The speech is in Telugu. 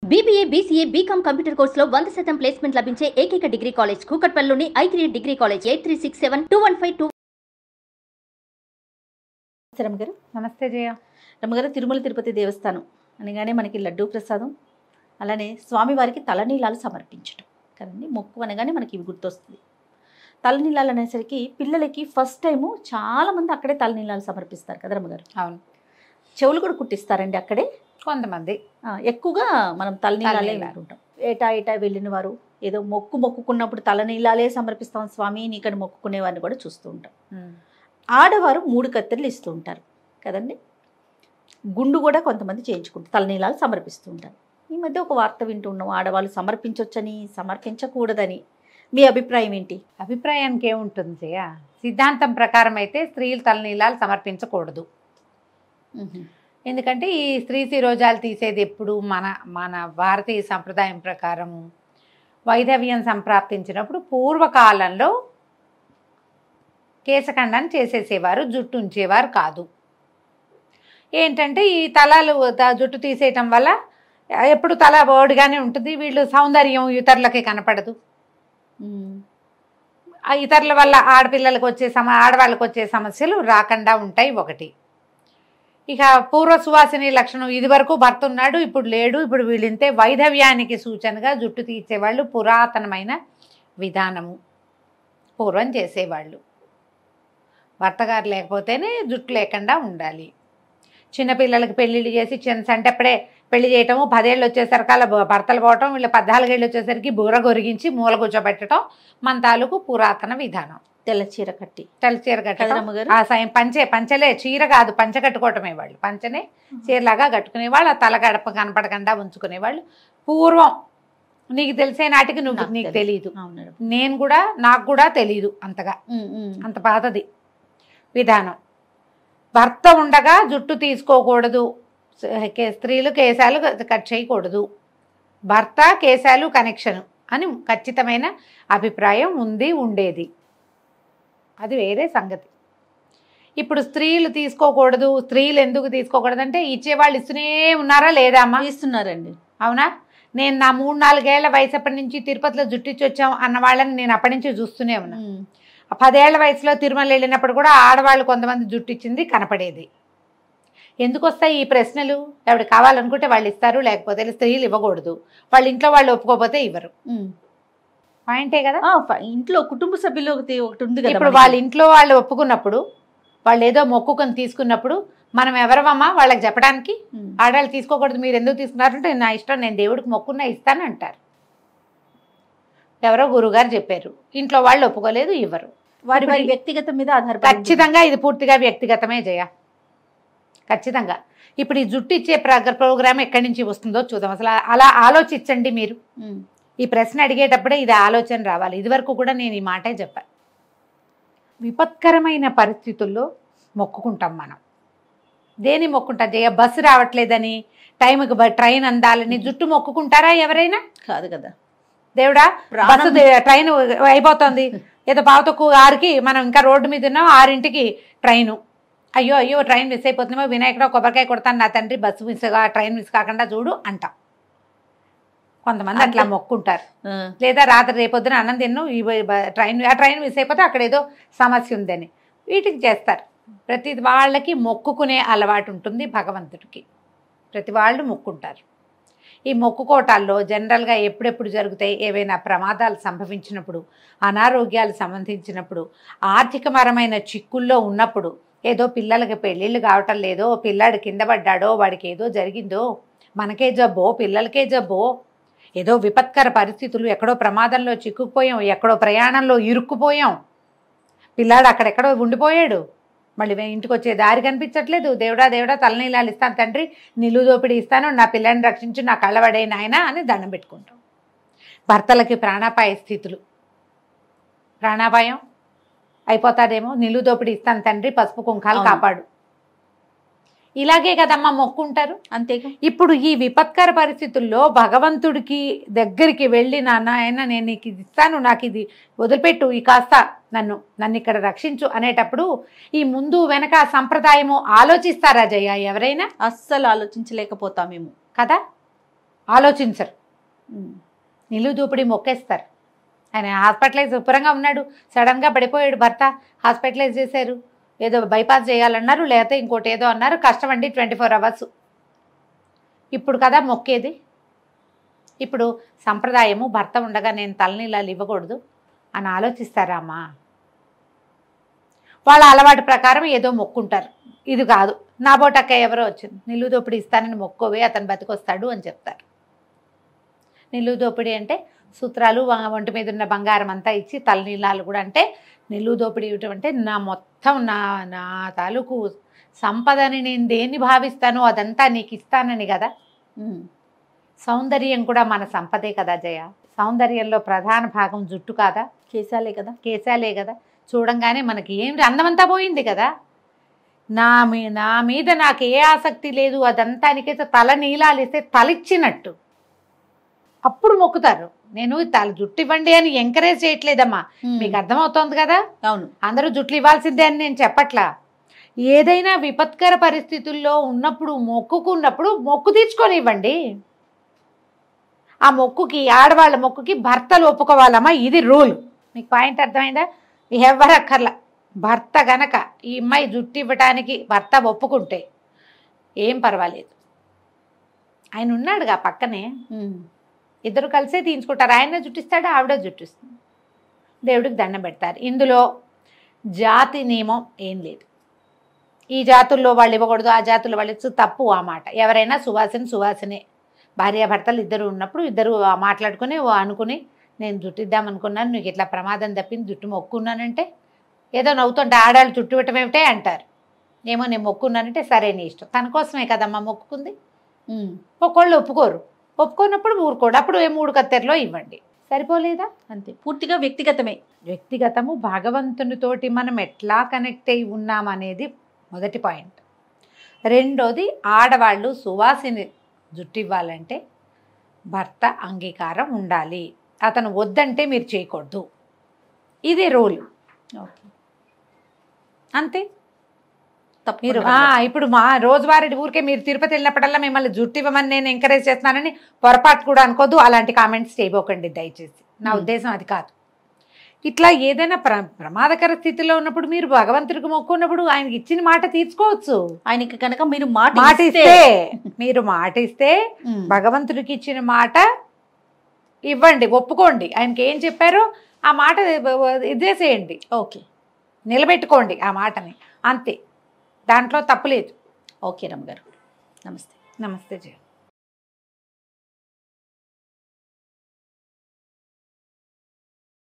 BBA, BCA, BCom కంప్యూటర్ కోర్సులో 100% ప్లేస్మెంట్ లభించే ఏకైక డిగ్రీ కాలేజ్ కూకట్పల్లిలోని I3 డిగ్రీ కాలేజ్ 83672152. రమగారు నమస్తే జయ. రమగారు, తిరుమల తిరుపతి దేవస్థానం అనగానే మనకి లడ్డూ ప్రసాదం, అలానే స్వామివారికి తలనీలాలు సమర్పించడం కదండి. మొక్కు అనగానే మనకి ఇవి గుర్తొస్తుంది. తలనీలాలు అనేసరికి పిల్లలకి ఫస్ట్ టైము చాలామంది అక్కడే తలనీలాలు సమర్పిస్తారు కదా రమగారు. అవును, చెవులు కూడా కుట్టిస్తారండి అక్కడే కొంతమంది. ఎక్కువగా మనం తలనీలాలే వింటుంటాం. ఏటా వెళ్ళిన వారు ఏదో మొక్కుకున్నప్పుడు తలనీలాలే సమర్పిస్తాం స్వామి నీకని మొక్కుకునే వారిని కూడా చూస్తూ ఉంటాం. ఆడవారు 3 కత్తెరలు ఇస్తూ ఉంటారు కదండి. గుండు కూడా కొంతమంది చేయించుకుంటారు, తలనీలాలు సమర్పిస్తూ ఉంటారు. ఈ మధ్య ఒక వార్త వింటూ ఉన్నాం, ఆడవాళ్ళు సమర్పించవచ్చని సమర్పించకూడదని. మీ అభిప్రాయం ఏంటి? అభిప్రాయానికి ఏముంటుంది జయ? సిద్ధాంతం ప్రకారం అయితే స్త్రీలు తలనీలాలు సమర్పించకూడదు. ఎందుకంటే ఈ స్త్రీ శిరోజాలు తీసేది ఎప్పుడు మన భారతీయ సంప్రదాయం ప్రకారము వైధవ్యం సంప్రాప్తించినప్పుడు పూర్వకాలంలో కేశఖండాన్ని చేసేసేవారు, జుట్టు ఉంచేవారు కాదు. ఏంటంటే ఈ తలలు జుట్టు తీసేయటం వల్ల ఎప్పుడు తల బోడిగానే ఉంటుంది, వీళ్ళు సౌందర్యం ఇతరులకి కనపడదు. ఇతరుల వల్ల ఆడపిల్లలకు ఆడవాళ్ళకు వచ్చే సమస్యలు రాకుండా ఉంటాయి ఒకటి. ఇక పూర్వ సువాసిని లక్షణం, ఇది వరకు భర్త ఉన్నాడు ఇప్పుడు లేడు, ఇప్పుడు వీళ్ళింతే వైధవ్యానికి సూచనగా జుట్టు తీసేవాళ్ళు పురాతనమైన విధానము. పూర్వం చేసేవాళ్ళు భర్తగారు లేకపోతేనే జుట్టు లేకుండా ఉండాలి. చిన్నపిల్లలకి పెళ్ళిళ్ళు చేసి సంటప్పుడే పెళ్లి చేయటము, 10 ఏళ్ళు వచ్చేసరికి అలా భర్తలు పోవటం, వీళ్ళు 14 ఏళ్ళు వచ్చేసరికి బూర గొరిగించి మూల కూర్చోబెట్టడం మన తాలూకు పురాతన విధానం. తెల్ల చీర కట్టి కట్టడం, ఆ సాయం పంచలే, చీర కాదు, పంచ కట్టుకోవటమే. వాళ్ళు పంచనే చీరలాగా కట్టుకునేవాళ్ళు, ఆ తల గడప కనపడకుండా ఉంచుకునేవాళ్ళు పూర్వం. నీకు తెలిసే నాటికి నీకు తెలియదు, నాకు కూడా తెలియదు అంతగా, అంత పాతది విధానం. భర్త ఉండగా జుట్టు తీసుకోకూడదు, స్త్రీలు కేశాలు కట్ చేయకూడదు, భర్త కేశాలు కనెక్షను అని ఖచ్చితమైన అభిప్రాయం ఉండేది. అది వేరే సంగతి. ఇప్పుడు స్త్రీలు తీసుకోకూడదు, స్త్రీలు ఎందుకు తీసుకోకూడదు అంటే ఇచ్చేవాళ్ళు ఇస్తూనే ఉన్నారా లేదా అమ్మా? ఇస్తున్నారండి. అవునా? నేను నా 3-4 ఏళ్ల వయసు అప్పటి నుంచి తిరుపతిలో జుట్టిచ్చి వచ్చాం అన్న వాళ్ళని నేను అప్పటి నుంచి చూస్తూనే ఉన్నా. 10 ఏళ్ల వయసులో తిరుమల వెళ్ళినప్పుడు కూడా ఆడవాళ్ళు కొంతమంది జుట్టిచ్చింది కనపడేది. ఎందుకు వస్తాయి ఈ ప్రశ్నలు? ఎవరు కావాలనుకుంటే వాళ్ళు ఇస్తారు, లేకపోతే స్త్రీలు ఇవ్వకూడదు, వాళ్ళ ఇంట్లో వాళ్ళు ఒప్పుకోకపోతే ఇవ్వరు. పాయింటే కదా. ఇంట్లో కుటుంబ సభ్యులు ఒకటి ఉంది కదా. ఇప్పుడు వాళ్ళ ఇంట్లో వాళ్ళు ఒప్పుకున్నప్పుడు, వాళ్ళు ఏదో మొక్కుకొని తీసుకున్నప్పుడు మనం ఎవరమమ్మా వాళ్ళకి చెప్పడానికి? ఆడవాళ్ళు తీసుకోకూడదు, మీరు ఎందుకు తీసుకున్నారంటే నా ఇష్టం, నేను దేవుడికి మొక్కున్నా ఇస్తాను అంటారు. ఎవరో గురువుగారు చెప్పారు, ఇంట్లో వాళ్ళు ఒప్పుకోలేదు, ఇవ్వరు. వారి వ్యక్తిగతం మీద ఆధారపడి. ఖచ్చితంగా ఇది పూర్తిగా వ్యక్తిగతమే జయ, ఖచ్చితంగా. ఇప్పుడు ఈ జుట్టు ఇచ్చే ప్రోగ్రామ్ ఎక్కడి నుంచి వస్తుందో చూద్దాం. అసలు అలా ఆలోచించండి మీరు. ఈ ప్రశ్న అడిగేటప్పుడే ఇది ఆలోచన రావాలి. ఇదివరకు కూడా నేను ఈ మాటే చెప్పాను. విపత్కరమైన పరిస్థితుల్లో మొక్కుకుంటాం మనం. దేని మొక్కుంటాం జయ? బస్సు రావట్లేదని, టైంకి ట్రైన్ అందాలని జుట్టు మొక్కుకుంటారా ఎవరైనా? కాదు కదా. దేవుడా బస్సు ట్రైన్ అయిపోతుంది, ఏదో 5:06కి మనం ఇంకా రోడ్డు మీద ఉన్నాం, 6ంటికి ట్రైను, అయ్యో ట్రైన్ మిస్ అయిపోతుందేమో, వినాయకుడు కొబ్బరికాయ కొడతాను నా తండ్రి, బస్సు ట్రైన్ మిస్ కాకుండా చూడు అంటాం. కొంతమంది అట్లా మొక్కుంటారు. లేదా రాత్రి రేపొద్దున అన్నం తిన్ను, ట్రైన్ మిస్ అయిపోతే అక్కడ ఏదో సమస్య ఉందని వీటికి చేస్తారు. ప్రతి వాళ్ళకి మొక్కుకునే అలవాటు ఉంటుంది భగవంతుడికి. ప్రతి వాళ్ళు మొక్కుంటారు. ఈ మొక్కుకోటాల్లో జనరల్గా ఎప్పుడెప్పుడు జరుగుతాయి? ఏవైనా ప్రమాదాలు సంభవించినప్పుడు, అనారోగ్యాలు సంబంధించినప్పుడు, ఆర్థికపరమైన చిక్కుల్లో ఉన్నప్పుడు, ఏదో పిల్లలకి పెళ్ళిళ్ళు కావటం లేదో, పిల్లాడు కింద పడ్డాడో, వాడికి ఏదో జరిగిందో, మనకే జబ్బో పిల్లలకే జబ్బో, ఏదో విపత్కర పరిస్థితులు, ఎక్కడో ప్రమాదంలో చిక్కుకుపోయాం, ఎక్కడో ప్రయాణంలో ఇరుక్కుపోయాం, పిల్లాడు అక్కడెక్కడో ఉండిపోయాడు, మళ్ళీ ఇంటికి వచ్చే దారి కనిపించట్లేదు, దేవుడా తలనీలాలు ఇస్తాను తండ్రి, నిలువు దోపిడీ ఇస్తాను, నా పిల్లని రక్షించి నా కళ్ళబడే నాయన అని దండం పెట్టుకుంటాం. భర్తలకి ప్రాణాపాయ స్థితులు, ప్రాణాపాయం అయిపోతాదేమో, నిలువు దోపిడీ ఇస్తాను తండ్రి, పసుపు కుంకాలు కాపాడు, ఇలాగే కదమ్మా మొక్కుంటారు. అంతేగా. ఇప్పుడు ఈ విపత్కర పరిస్థితుల్లో భగవంతుడికి దగ్గరికి వెళ్ళి నాయన నేను నీకు ఇది ఇస్తాను, నాకు ఇది వదిలిపెట్టు, ఈ కాస్త నన్ను ఇక్కడ రక్షించు అనేటప్పుడు ఈ ముందు వెనక సంప్రదాయము ఆలోచిస్తారా జయ ఎవరైనా? అస్సలు ఆలోచించలేకపోతామేమో కదా. ఆలోచించరు. ఉమ్. నిలువు దోపిడీ మొక్కేస్తారు. ఆయన హాస్పిటలైజ్ శుభ్రంగా ఉన్నాడు, సడన్గా పడిపోయాడు భర్త, హాస్పిటలైజ్ చేశారు, ఏదో బైపాస్ చేయాలన్నారు, లేకపోతే ఇంకోటి ఏదో అన్నారు, కష్టమండి 24 hours. ఇప్పుడు కదా మొక్కేది. ఇప్పుడు సంప్రదాయము భర్త ఉండగా నేను తలనీలాలు ఇవ్వకూడదు అని ఆలోచిస్తారా అమ్మా? వాళ్ళ అలవాటు ప్రకారం ఏదో మొక్కుంటారు. ఇది కాదు, నా బోటక్క ఎవరో వచ్చింది, నిలువు దోపిడీ ఇస్తానని మొక్కోవే, అతను బతికొస్తాడు అని చెప్తారు. నిలువు దోపిడీ అంటే సూత్రాలు, ఒంటి మీద ఉన్న బంగారం అంతా ఇచ్చి తలనీలాలు కూడా. అంటే నిలువు దోపిడీ ఇవ్వటం అంటే నా మొత్తం నా తాలూకు సంపదని నేను దేన్ని భావిస్తానో అదంతా నీకు ఇస్తానని కదా. ఉమ్. సౌందర్యం కూడా మన సంపదే కదా జయ. సౌందర్యంలో ప్రధాన భాగం జుట్టు కాదా, కేశాలే కదా. కేశాలే కదా. చూడంగానే మనకి ఏం అందమంతా పోయింది కదా. నా మీద నాకు ఏ ఆసక్తి లేదు, అదంతా నీకైతే తల నీలాలు ఇస్తే తలిచ్చినట్టు అప్పుడు మొక్కుతారు. నేను జుట్టు ఇవ్వండి అని ఎంకరేజ్ చేయట్లేదమ్మా, మీకు అర్థమవుతోంది కదా. అవును, అందరూ జుట్లు ఇవ్వాల్సిందే అని నేను చెప్పట్లా. ఏదైనా విపత్కర పరిస్థితుల్లో ఉన్నప్పుడు మొక్కుకున్నప్పుడు మొక్కు తీర్చుకొని ఇవ్వండి. ఆ మొక్కుకి, ఆడవాళ్ళ మొక్కుకి భర్తలు ఒప్పుకోవాలమ్మా, ఇది రూల్. మీకు పాయింట్ అర్థమైందా? ఎవరు అక్కర్లా, భర్త గనక ఈ అమ్మాయి జుట్టు ఇవ్వటానికి భర్త ఒప్పుకుంటే ఏం పర్వాలేదు. ఆయన ఉన్నాడుగా పక్కనే, ఇద్దరు కలిసే తీయించుకుంటారు. ఆయన జుట్టిస్తాడు, ఆవిడ జుట్టిస్తుంది, దేవుడికి దండం పెడతారు. ఇందులో జాతి నియమం ఏం లేదు. ఈ జాతుల్లో వాళ్ళు ఇవ్వకూడదు, ఆ జాతుల్లో వాళ్ళు తప్పు ఆ మాట. ఎవరైనా సువాసనే. భార్యాభర్తలు ఇద్దరు ఉన్నప్పుడు ఇద్దరు మాట్లాడుకుని అనుకుని నేను జుట్టు ఇద్దామనుకున్నాను, నీకు ఇట్లా ప్రమాదం తప్పింది, జుట్టు మొక్కున్నానంటే ఏదో నవ్వుతుంటే ఆడాళ్ళు జుట్టు ఇవ్వటమేమిటే అంటారు. ఏమో నేను మొక్కున్నానంటే సరే నీ ఇష్టం, తన కోసమే కదమ్మా మొక్కుకుంది. ఒక్కోళ్ళు ఒప్పుకోనప్పుడు ఊరుకోడు, అప్పుడు 3 కత్తెరలో ఇవ్వండి, సరిపోలేదా? అంతే. పూర్తిగా వ్యక్తిగతము. భగవంతునితోటి మనం ఎట్లా కనెక్ట్ అయి ఉన్నామనేది మొదటి పాయింట్. రెండోది, ఆడవాళ్ళు సువాసిని జుట్టు ఇవ్వాలంటే భర్త అంగీకారం ఉండాలి. అతను వద్దంటే మీరు చేయకూడదు, ఇది రూల్. అంతే. మీరు ఇప్పుడు మా రోజువారీ ఊరికే మీరు తిరుపతి వెళ్ళినప్పుడల్లా మిమ్మల్ని జుట్టు ఇవ్వమని నేను ఎంకరేజ్ చేస్తున్నానని పొరపాటు కూడా అనుకోద్దు. అలాంటి కామెంట్స్ చేయబోకండి దయచేసి, నా ఉద్దేశం అది కాదు. ఇట్లా ఏదైనా ప్రమాదకర స్థితిలో ఉన్నప్పుడు మీరు భగవంతుడికి మొక్కున్నప్పుడు ఆయనకి ఇచ్చిన మాట తీర్చుకోవచ్చు. ఆయనకి కనుక మీరు మీరు మాట ఇస్తే భగవంతుడికి ఇచ్చిన మాట ఇవ్వండి, ఒప్పుకోండి. ఆయనకి ఏం చెప్పారో ఆ మాట ఇదేసేయండి, ఓకే, నిలబెట్టుకోండి ఆ మాటని, అంతే. దాంట్లో తప్పులేదు. ఓకే రమ్మ గారు, నమస్తే. నమస్తే జయ.